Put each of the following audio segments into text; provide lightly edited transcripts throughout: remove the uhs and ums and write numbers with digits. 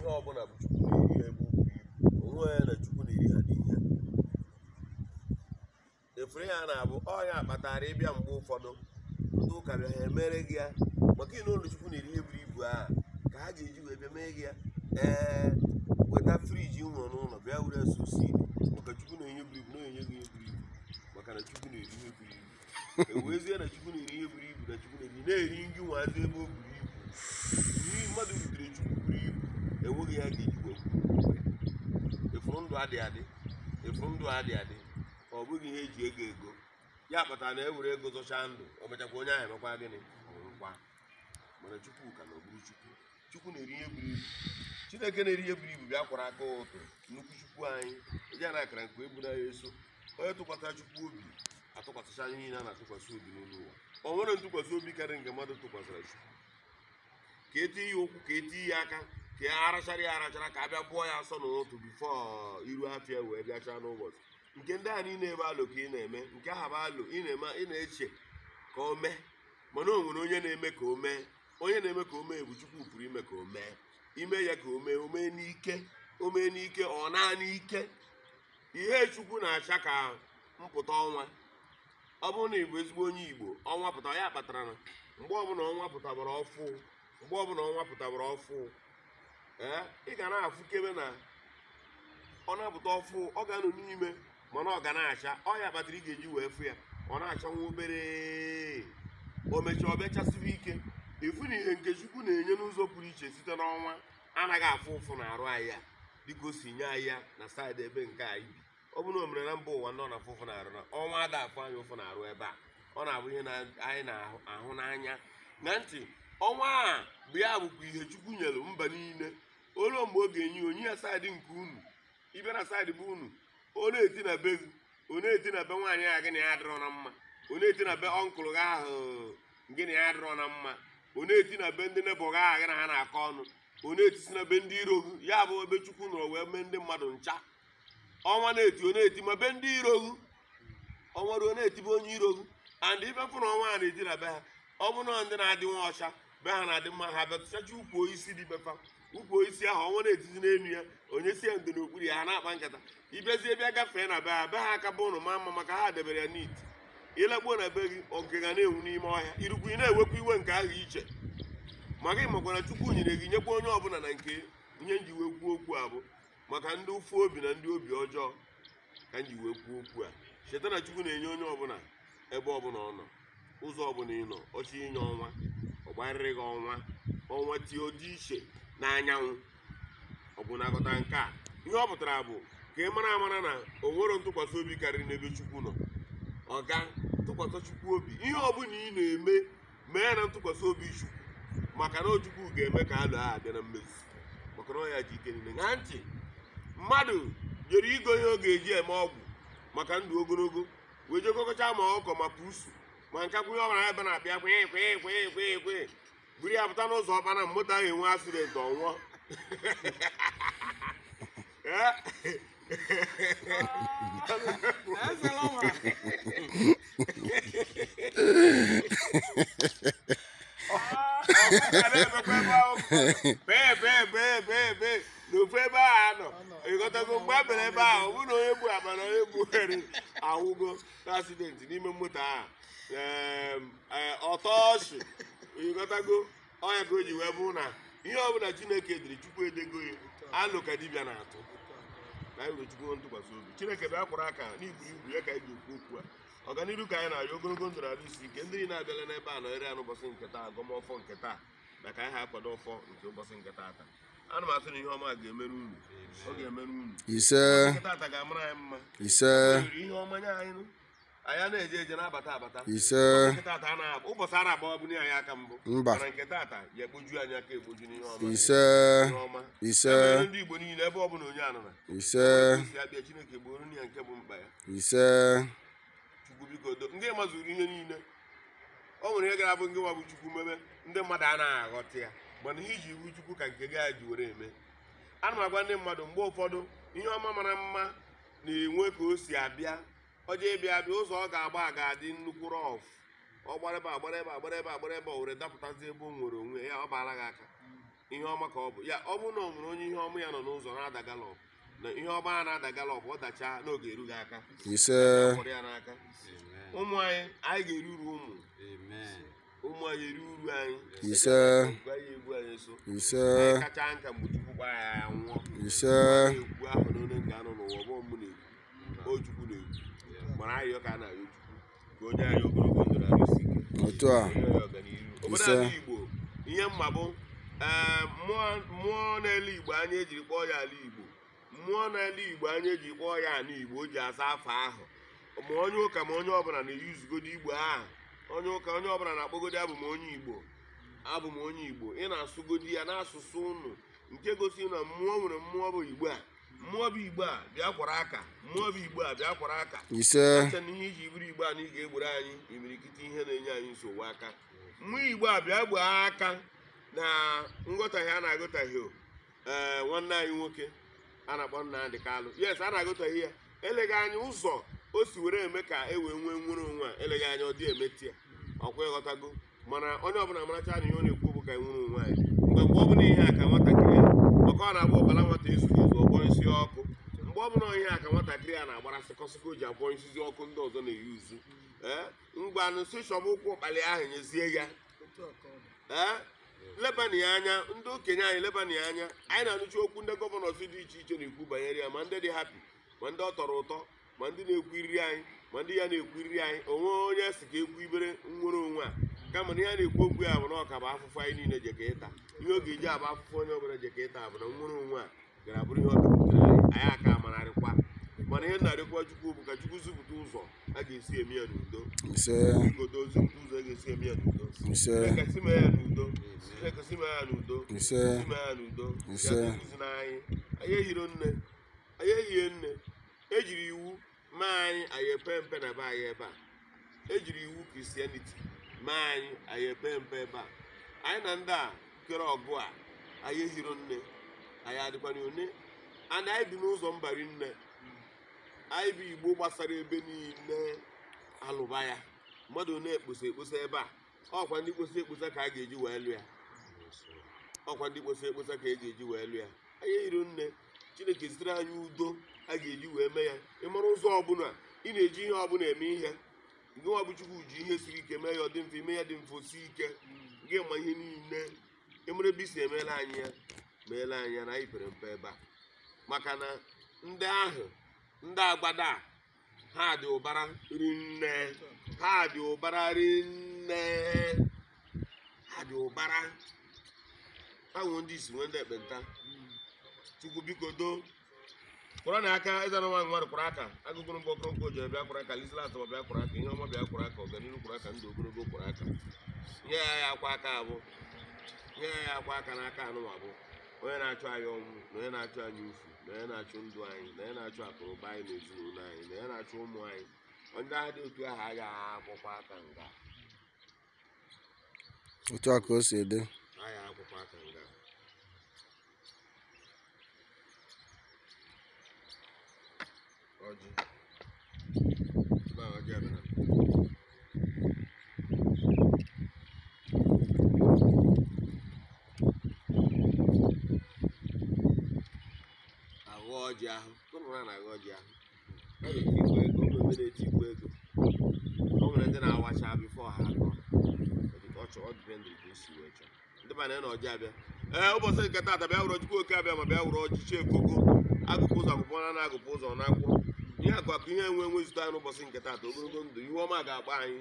ihe ọbụla bụ Chukwu na-eri ebe o buru ibu onwe ya na Chukwu na-eri ha n'ihe efere ya na-abụ ọnya kpatara ịbịa mgbe ụfọdụ ndị ụka bịa ha emere gị ya maka ịna ụlọ Chukwu na-eri ihe buru ibu ahụ ka ha ga-eji wee bịa mee gị ya weta friji nwụrụ n'ụlọ bịa were sosi maka Chukwu na-enye buru ibu na-enye gị ihe buru ibu maka na Chukwu na-eri ihe buru ibu ewezie na Chukwu na-eri ihe buru ibu na Chukwu na-eri ngị nwazi ebe o buru ibu n'ihi mmadụ rutere Chukwu buru ibu enweghị ya ga-eji wee efuru ndụ adị adị efuru ndụ adị adị ọ bụghị ihe eji ego ya kpatara na ewere ego zọchaa ndụ o mechakwa onye ahụ emekwa gịnị nkwa mana Chukwu ka na oburu Chukwu na-eri ihe buru ibu Chineke na-eri ihe buru ibu bịa kwara aka ụtụ nnukwu Chukwu anyị eji na akara nke ebu na ya eso onye tụkwasịra Chukwu obi atụkwasịcha anyị niile a na-atụkwasị obi n'elu ụwa o nwere ntụkwasị obi karịrị nke mmadụ tụkwasịra Chukwu ka eti ya ụkwụ ka eti ya aka ka ya arachara ya arachara ka a bịa bụọ ya asọ n'ụtụ bifo iru afịa wee bịachaa n'ụbọchị nke ndị a niile ebe alụ ka ị na-eme nke aha bụ alụ ị na-eche ka o mee mana o nwere onye na-eme ka o mee onye na-eme ka o mee bụ Chukwu pụrụ ime ka o mee ime ya ka o mee n'ike ọ naanị ike ihe Chukwu na-acha ka mpụta ọnwa ọ bụrụ na Igbo ezigbo onye Igbo ọnwa pụta ya kpatara na mgbe ọbụla ọnwa pụtabara ọfụ ị ga na-afụkebe na ọ na-apụta ọfụ ọ ga-anọ n'ime mana ọ ga na-acha ọ ya kpatara ị ga-eji wee fụ ya ọ na-acha nwa obere o mechaa ọ bịachasịrị ike efu na ihe nke Chukwu na-enye n'ụzọ pụrụ iche site n'ọnwa anaghị afụ ụfụ na arụ anyị ya dịka o si nye anyị ya na saịdị ebe nke anyị bi ọ bụ na o mere na mba ụwa ndị ọ na-afụ ụfụ na arụ na ọnwa ada afụ anyị ụfụ na arụ ebe a ọ na-abụ ihe anyị na-ahụ n'anya na ntị ọnwa a bụ ya bụkwa ihe Chukwu nyere mba niile olu mgbe ọ ga-enye onye ya saịdị nke unu ịbịa na saịdị bụ unu ọ na-eti na be gị ọ na-eti na be nwaanyị ahụ gịnị ya adịrọ na mma ọ na-eti na be ọnkụlụ gị ahụ gịnị ya adịrọ na mma ọ na-eti na be ndị nebọ gị ahụ gị na ha na-akọ ọnụ ọ na-etisi na be ndị iro gị ya bụ ebe Chukwu nọrọ wee mee ndị mmadụ ncha ọnwa na-eti ọ na-eti ma be ndị iro gị ọnwa ruo na-etibe onye iro gị and ibe fụ na ọnwa a na-eti na be ha ọ bụ na ndị na-adị nwa ọcha be ha na-adị mma ha bịatụchacha ukwu osisi dị befa ukwu osisi ahụ ọnwa na-etizi n'elu ya onye si ya ndo n'okpuru ya ha na-akpa nkata ịbịazie bịa gafee na be ha aka bụ ụnụ ma mma maka ha debere ya n'iti ịlekpuo na be gị oge ga na-enwu n'ime ọhịa irukwu ị na-ewekwa iwe nke ahụ iche maka ịmakwara Chukwu nyere gị nyekwa onye ọbụla na nke ihe nji wee kwuo okwu a bụ maka ndị ụfụ obi na ndị obi ọjọọ ka nji wee kwuo okwu a cheta na Chukwu na-enye onye ọbụla ebe ọbụla ọ nọ ụzọ ọbụla ị nọ ọchị inye ọnwa ọ gbarịrị gị ọnwa tie dị iche n'anyanwụ ọ bụ na-agọta nke a ihe ọ pụtara bụ ka ị mara amara na o nwere ntụkwasị obi karịrị n'ebe Chukwu nọ ọ ga tụkwasị Chukwu obi ihe ọbụla ị na-eme mee na ntụkwasị obi Chukwu maka na Chukwu ga-eme ka alụ ahụ abịa na mmezu maka na ọ ya ji ike niile na ntị mmadụ jere igo ihe ọ ga-eji eme ọgwụ maka ndụ ogologo wee jekọkọcha ma ọkọ ma pusu ma nkakwunye ọbara ebe na-abịa kwe buru ya pụta n'ụzọ ọkpana moto ahụ enwe asidenti ọnwụọ n'ofu ebe ahụ nọ ịghọtago mgbe a bịara ebe ahụ ọ bụrụ na onye bụ akpa na onye bugharị ahụgo n'asidenti n'ime moto ahụ ọtọọchị ịghọtago ọnya ka o ji wee bụ na ihe ọbụla Chineke dịrị Chukwu edego ya alụ ka dibịa na-atụ na anyị were Chukwu ntụkwasị obi Chineke bịa kwụrụ aka n'iburu ibu ya ka anyị ga-ekwu okwu a ọganiru ka anyị na-arịọ ogologo ndụ na-arụ isi ike ndị niile abịala n'ebe a nọrịrị ya n'ụbọchị nke taa agọmọfọ nke taa na ka anyị ha akwado ọfọ nke ụbọchị nke taa ana m asị na ihe ọma ga-emere unu ọ ga-emere unu ise taa ga-amara anyị mma ise ihe ọma nye anyị anyị na-eje eje na-abata ise ụbọchị a na-agbawa bụ anyị aka mbụ mana nke taata ya ekpoju anyị aka ekpoju n'ihe ọma ise ndị Igbo niile ebe ọ bụla onye anụna ise si abịa Chineke gboro ya nke bụ mkpa ya ise Chukwu biko ndị mazuru ihe niile o nwere ihe gara bụ ndị nwa bụ Chukwu mebe ndị mmadụ anaghị aghọta ya mana ihe iji iwu Chukwu ka nke gị ji were eme ana m agwa ndị mmadụ mgbe ụfọdụ ihe ọma mara mma na-enwe ka o si abịa ọjọọ ịbịa abịa ụzọ ọ ga-agba ga-adị nnukwu rọf ọ gbara ebe o were dapụtazi ebe o nwere onwe ya ọ baara gị aka ihe ọma ka ọ bụ ya ọ bụrụ na ọ nwere onye ihe ọma ya nọ n'ụzọ na-ada galọp na ihe ọma a na-ada galọp ọ dachaa n'oge erughị aka ise ya n'aka ụmụ anyị ga-eru uru ụmụ anyị eri uru anyị ise egbu anyị so ise kacha nka mgbe Chukwu gbara ya nwụọ ise egwu ahụ na onye nga anọ n'ụwa bụ mụ na-ekwu o Chukwu na-ekwu mana ayọ ka a na-ayọ Chukwu ka onye anyị ogologo ndụ na-arụsi ike otu a obodo ala Igbo ihe mma bụ mmụọ n'elu Igbo anyị ejiri kpọọ ya ala Igbo mmụọ n'elu Igbo anyị eji kpọọ ya ala Igbo o ji asa afọ ahụ ma onye ụka ma onye ọbụla na-eyuzugodo Igbo ahụ onye ụka onye ọbụla na-akpọgodi abụ m onye Igbo ị na-asụgodi ya n'asụsụ ụnụ nke gosi na mmụọ nwere mmụọ bụ Igbo a mmụọ bụ Igbo a bịa kwara aka mmụọ bụ Igbo a bịa kwara aka ise acha na ihe iji bụrụ Igbo a na ị ga-egboro anyị imirikiti ihe na-enye anyị nsogbu aka mmụọ Igbo a bịa gboo aka na nghọtahie a na-agụtahie nwanne anyị nwoke a na-akpọ Nnamdi Kalụ yes a na-agụtahie ya eleghị anya ụzọ o si were eme ka e wee nwee nwere onwe a eleghị anya ọ dị emeti ya ọkwa ịghọtago mana onye ọbụla maracha na ihe ọ na-ekwu bụ ka nwere onwe anyị mgbe ọ bụla ihe a ka nwatakịrị maka ọ na-abụ ọbara nwata ezughị ezu ọgbọ isi ọkụ mgbe ọ bụla ihe a ka nwatakịrị a na-agbara sịkọsịkọ ji abụọ isizi ọkụ ndị ọzọ na-eyi uzu mgbanụ si shọba ụkwụ ụkpali ahụ nyezie ya lebana ya anya ndị okenye anyị lebana ya anya anyị na-anụchi okwu ndị gọvanọs dị iche iche na-ekwu banyere ya ma ndị dị hapi ma ndị ọ tọrọ ụtọ ma ndị na-ekwuriri anyị ma ndị ya na-ekwuriri anyị onwe onye si ka ekwu ibere nwere onwe a kama na ya na-ekwu okwu ya bụ na ọka bụ afụfụ anyị niile jeka ịta ihe ọ ga-eji abụ afụfụ onye ọbụla jeka ịta bụ na nwere onwe a gara bụrụ ihe ọ bịaputere anyị aka amanarịkwa mana ihe na-arịkwa Chukwu bụ ka Chukwu zupụta ụzọ a ga-esi eme ya n'udo igodo zupụta ụzọ a ga-esi eme ya n'udo ekesi mee ya n'udo ekesi mee ya n'udo ime ya n'udo ya na-ekuzi n'anyị anyị ehihie nne ejiri iwu mee anyị epe mpe na be anyị ebe a ejiri iwu Kristianiti mee anyị epe mpe ebe a anyị na ndị a kere ọgụ a anyị ehiro nne anyị adịkwana one and anyị bi n'ụzọ mbari nne anyị bụ Igbo gbasara ebe niile alụba ya mmadụ na-ekposa ebe a ọkwa ndị kposa ekposa ka a ga-eji wee lụ ya ọkwa ndị kposa ekposa ka e ga-eji wee lụ ya anyị ehiro nne Chineke zitere anyị udo a ga-eji wee mee ya ịmara ụzọ ọbụla ị na-eji ihe ọbụla eme ihe gị nwa bụ Chukwu ji ihe siri ike mee ya ọ dị mfe ime ya dị mfe osi ike gị ma ihe niile ịmara ebe isi emeela anyị ya na anyị pere mpe ebe a maka na ndị ahụ ndị agbada ha dị ụbara rinne ha dị ụbara ahụ ndị isi nwee ndị ekpenta Chukwu biko do kwara na aka eze na nwaanyị mmadụ kwara aka agụgụrụ mbọ okoronkwo ji bịa kwara aka Lizzy Latọ bịa kwara aka ihe ọma bịa kwara aka ọganiru kwara aka ndị ogologo kwara aka nye ya akwa aka abụ nye ya akwa aka n'aka anụma bụ onye na-achụ anyị ọnwụ na onye na-achụ anyị ufu na onye na-achụ ndụ anyị na onye na-achụ akụrụba anyị na ezinụlọ anyị na onye na-achụ ụmụ anyị ndị agha dị otu ahụ agaghị akwụkwọ aka nga otu a ka o si dị agha akwụkwọ aka nga ọjị abịara ahụ ọjị ahụ ụmụ ha na-aghọ ọjị ahụ ọ na-etikwa ego ụmụ ebe na-etikwa ego o nwere ndị na-awacha bifo ha akọ ọ dịpendị ka esi wee chọọ ndị bana na ọjị abịa ụbọchị nke taata bịa wụrụ Chukwu oke abịa ma bịa wụrụ ọchịchị ekogo agụpụ ụzọ agụpụ na agụpụ ụzọ na akwụkwọ ihe akụakụ ihe enwe zụta anyị n'ụbọchị nke taata ogologo ndụ ihu ọma ga-akpọ anyị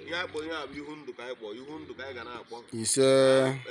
ihe akpọ ihe a bụ ihu ndụ ka anyị kpọ ihu ndụ ka anyị ga na-akpọ ise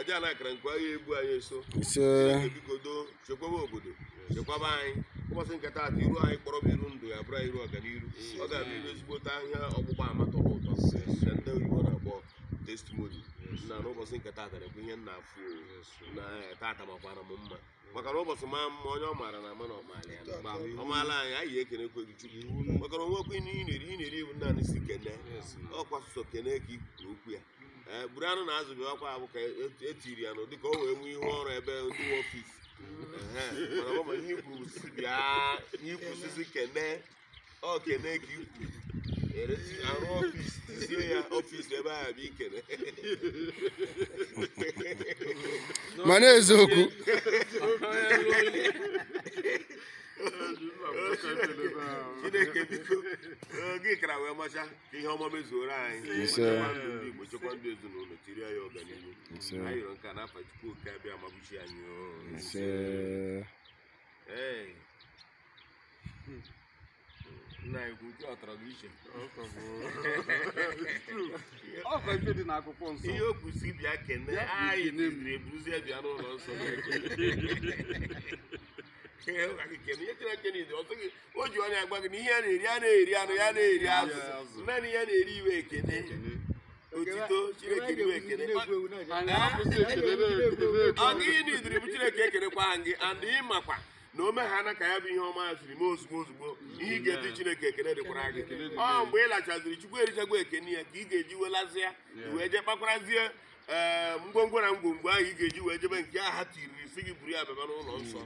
eje na akara nke agha egbu anyị eso ise bikodo chekwaba obodo chekwaba anyị ụbọchị nke taata iru anyị kpọrọ bụ iru ndụ ya bụrụ iru ọganiru ọ ga-abụ iru ezigbota ihe ọgbụgba ama tọrọ ụtọ ndị oyibo na-akpọ testimoni na n'ụbọchị nke taata na-ekwu ihe nna afụ na taata makwara m mma maka na ụbọchị maa mma onye ọ maara na ama na ọ maala anyị anyị ekene ekweghị Chukwu maka na onwekwe ihe ị na-eri iwu naanị si kene ọkwa sụsọ kene ka ikwuru okwu ya buru anụ na azụ bịa ọkwa abụ ka etiri ya nụ dịka o wee nwee ihu ọrụ ebe ndị ọfisi mana ihe ikwu si bịa ihe ikwu sisi kene ọ kene ka ikwu arụ ọfịs tisie ya ọfịs ebe a bụ ikene mana eziokwu Chineke biko gị kara wee macha ka ihe ọma mezuoro anyị ndị Igbo chekwa ndị ezinụlọ tiri ya ọganihu anyị yọrọ nke a n'afa Chukwu oke abịa mabuchi anyị nna anyị kwu nke ọ tọrọ gị iche ihe o kwụsị bịa kene anyị tiziri eburuzie bịa n'ụlọ nsọ o ji ọnya agba gị na ihe a na-eri a na-eri anụ ya na-eri azụ naanị ya na-eri iwe ekene otito Chineke iwe ekene ọ gị n'idiri bụ Chineke ekenekwa gị and ịmakwa na o meghana ka ya bụ ihe ọma ya siri mee ozugbo ihe ị ga-eji Chineke ekene dịkwara gị ọ mgbe ị lachaziri Chukwu erichagwa ekene ya ka ị ga-eji welazịa wee jee kpakwarazie ngwongwo na ngwongwo ahụ ị ga-eji wee jebe nke aha tiriri si gị buru ya baba n'ụlọ nsọ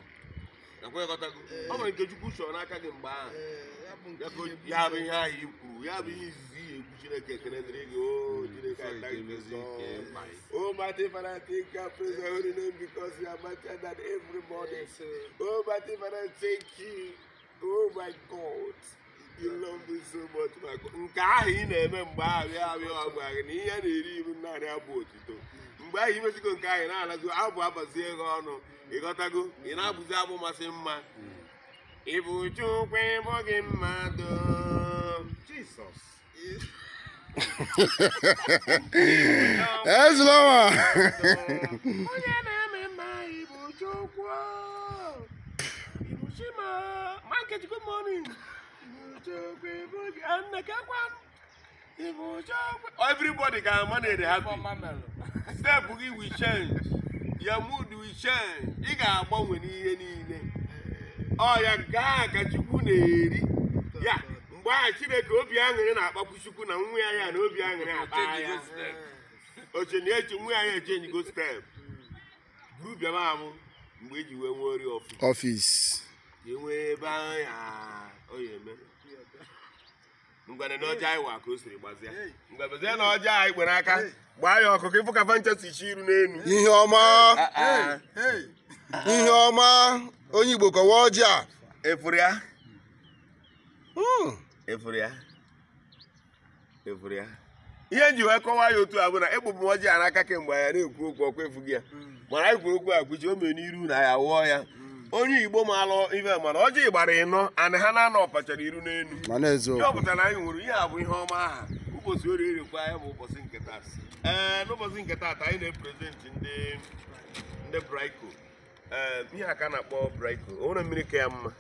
ọ nwere nke Chukwu chọrọ n'aka gị mgbe ahụ ya bụ ihe ahụ i kwuru ya bụ ihe izizi ihe egwu Chineke ekene dịrị gị Oh, mighty Father, thank you, praise your holy name because you are mightier than everybody. Oh, mighty Father, thank you. Oh my God, you love me so much, my God. Nke ahụ ị na-eme mgbe ahụ ya abịa ọgwa gị na ihe na-eri ibu naanị abụ otito. Mgbe ahụ imezigo nke ahụ na-alago abụ abazie gị ọnụ. Ịghọtago ị na-abụzi abụ masị mma ịbụ Chukwu ịbụ gị mmadụ Jizọs Ezloma onye na-eme mma ịbụ Chukwu ịbụ Chima Market good morning ịbụ Chukwu ịbụ gị annekekwa ịbụ Chukwu everybody ga-ama na happy step gị will change your mood will change. Ị ga-agbanwe n'ihe niile ọ ya gaa ka Chukwu na-eri ya mgbe ahụ Chineke obi aṅụrị na-akpakwu Chukwu na nwa ya na obi aṅụrị akpa ya oche na eche nwa ya echenjigo step buru bịaba amụ mgbe eji wee nwee ori ọfịs enwee ebe ahụ ya ọ ya eme ngwane na ọja anyị wa ka o siri gbazia mgbe bezie na ọja anyị kwere aka gbaa ya ọkụ ka ịfụ ka fanchesi chi iru n'elu ihe ọma onye Igbo kọwa ọjị a efuru ya ihe nji wee kọwaa ya otu a bụ na egbụbụ ọjị a n'aka kemgbe ya na-ekwu okwu ọkwa efu gị ya mana anyị kwuru okwu akwuchi o mere n'iru na ya wụọ ya onye Igbo maalụ ife mana ọjị gbara ịnọ anị ha na-anọ ọpachara iru n'elu ihe ọ pụtara na anyị nwere ihe a bụ ihe ọma aha ụbọchị orie erekwa ya bụ ụbọchị nke taa n'ụbọchị nke taata anyị na-eprezentị ndị Braiko ihe aka na-akpọ Braiko o nwere mmiri ka ya mma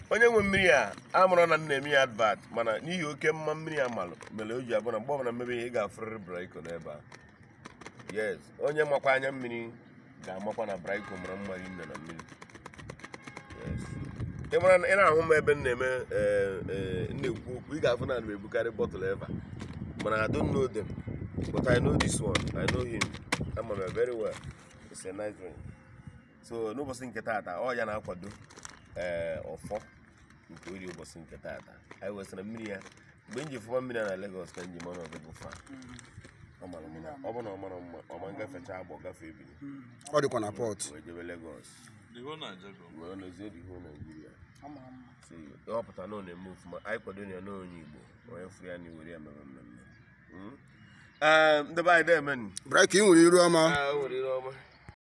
onye nwe mmiri a amụrụ na nna eme ya advert mana n'ihi oke mma mmiri a malụ mere o ji abụ na mgbe ọbụla mmebe ihe ị ga-afụrịrị Braiko n'ebe a yes onye makwa anya mmiri ga-amakwa na Braiko mara mma rinne na mmiri yes ị na-ahụ m ebe m na-eme na-ekwu okwu ị ga-afụ na ana m ebukarị bọtụlụ eva mana I don't know them but I know this one I know him ama m very well it's a nice drink so n'ụbọchị nke taata ọ ya na-akwado ọfọ nke ori ụbọchị nke taata anyị wesịrị mmiri ya mgbe m ji fụma mmiri na Lagos ka nji mana ọdịbụ fa ọ bụ na ọ mara mma ọma ngafecha agbọ gafee ebili ọ dịkwa na pọt wee jebe Lagos wee nọzie dị ihe Naijiria ọ pụta na ọ na-eme ofụma anyị kwado ya na onye Igbo onye fụrụ ya na iwere ya mere mmemme ndị be anyị demen Braiko ị nwere iru ọma